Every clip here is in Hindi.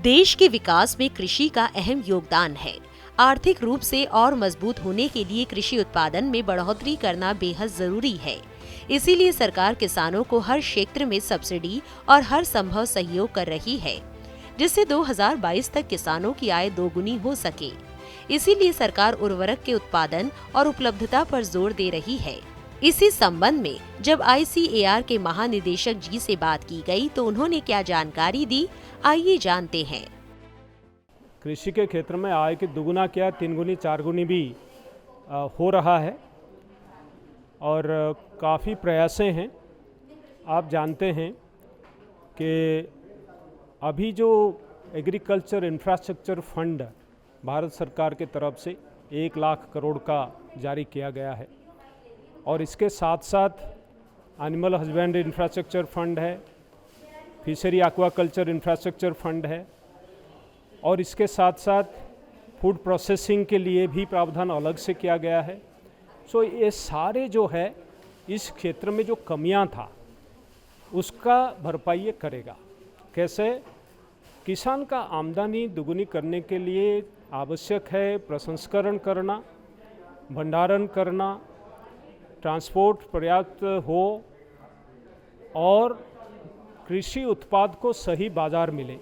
देश के विकास में कृषि का अहम योगदान है। आर्थिक रूप से और मजबूत होने के लिए कृषि उत्पादन में बढ़ोतरी करना बेहद जरूरी है। इसीलिए सरकार किसानों को हर क्षेत्र में सब्सिडी और हर संभव सहयोग कर रही है, जिससे 2022 तक किसानों की आय दोगुनी हो सके। इसीलिए सरकार उर्वरक के उत्पादन और उपलब्धता पर जोर दे रही है। इसी संबंध में जब ICAR के महानिदेशक जी से बात की गई तो उन्होंने क्या जानकारी दी, आइए जानते हैं। कृषि के क्षेत्र में आय की दुगुना क्या 3 गुनी 4 गुनी भी हो रहा है और काफ़ी प्रयासें हैं। आप जानते हैं कि अभी जो एग्रीकल्चर इंफ्रास्ट्रक्चर फंड भारत सरकार के तरफ से 1 लाख करोड़ का जारी किया गया है और इसके साथ साथ एनिमल हस्बेंड्री इंफ्रास्ट्रक्चर फंड है, फिशरी एक्वाकल्चर इंफ्रास्ट्रक्चर फंड है और इसके साथ साथ फूड प्रोसेसिंग के लिए भी प्रावधान अलग से किया गया है। सो ये सारे जो है इस क्षेत्र में जो कमियां था उसका भरपाई करेगा। कैसे? किसान का आमदनी दुगुनी करने के लिए आवश्यक है प्रसंस्करण करना, भंडारण करना, ट्रांसपोर्ट पर्याप्त हो और कृषि उत्पाद को सही बाजार मिले।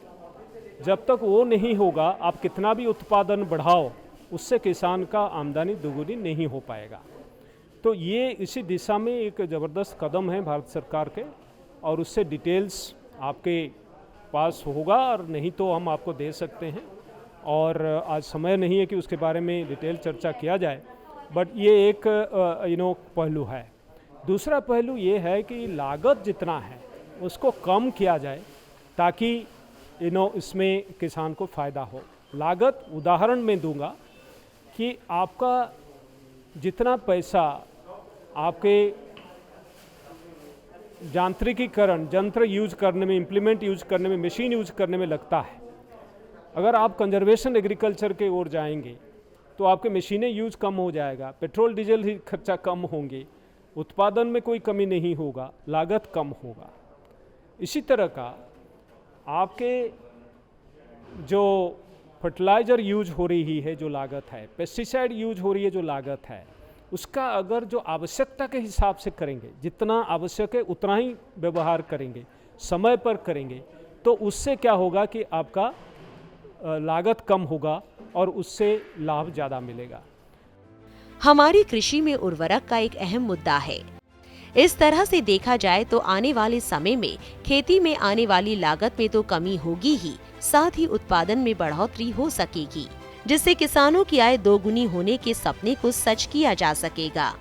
जब तक वो नहीं होगा, आप कितना भी उत्पादन बढ़ाओ, उससे किसान का आमदनी दुगुनी नहीं हो पाएगा। तो ये इसी दिशा में एक ज़बरदस्त कदम है भारत सरकार के और उससे डिटेल्स आपके पास होगा और नहीं तो हम आपको दे सकते हैं और आज समय नहीं है कि उसके बारे में डिटेल चर्चा किया जाए, बट ये एक पहलू है। दूसरा पहलू ये है कि लागत जितना है उसको कम किया जाए ताकि इसमें किसान को फ़ायदा हो। लागत उदाहरण में दूंगा कि आपका जितना पैसा आपके यांत्रिकीकरण, यंत्र यूज करने में, इम्प्लीमेंट यूज करने में, मशीन यूज करने में लगता है, अगर आप कंजर्वेशन एग्रीकल्चर के ओर जाएंगे तो आपके मशीनें यूज कम हो जाएगा, पेट्रोल डीजल ही खर्चा कम होंगे, उत्पादन में कोई कमी नहीं होगा, लागत कम होगा। इसी तरह का आपके जो फर्टिलाइज़र यूज हो रही है, जो लागत है, पेस्टिसाइड यूज हो रही है, जो लागत है, उसका अगर जो आवश्यकता के हिसाब से करेंगे, जितना आवश्यक है उतना ही व्यवहार करेंगे, समय पर करेंगे, तो उससे क्या होगा कि आपका लागत कम होगा और उससे लाभ ज़्यादा मिलेगा। हमारी कृषि में उर्वरक का एक अहम मुद्दा है। इस तरह से देखा जाए तो आने वाले समय में खेती में आने वाली लागत में तो कमी होगी ही, साथ ही उत्पादन में बढ़ोतरी हो सकेगी, जिससे किसानों की आय दोगुनी होने के सपने को सच किया जा सकेगा।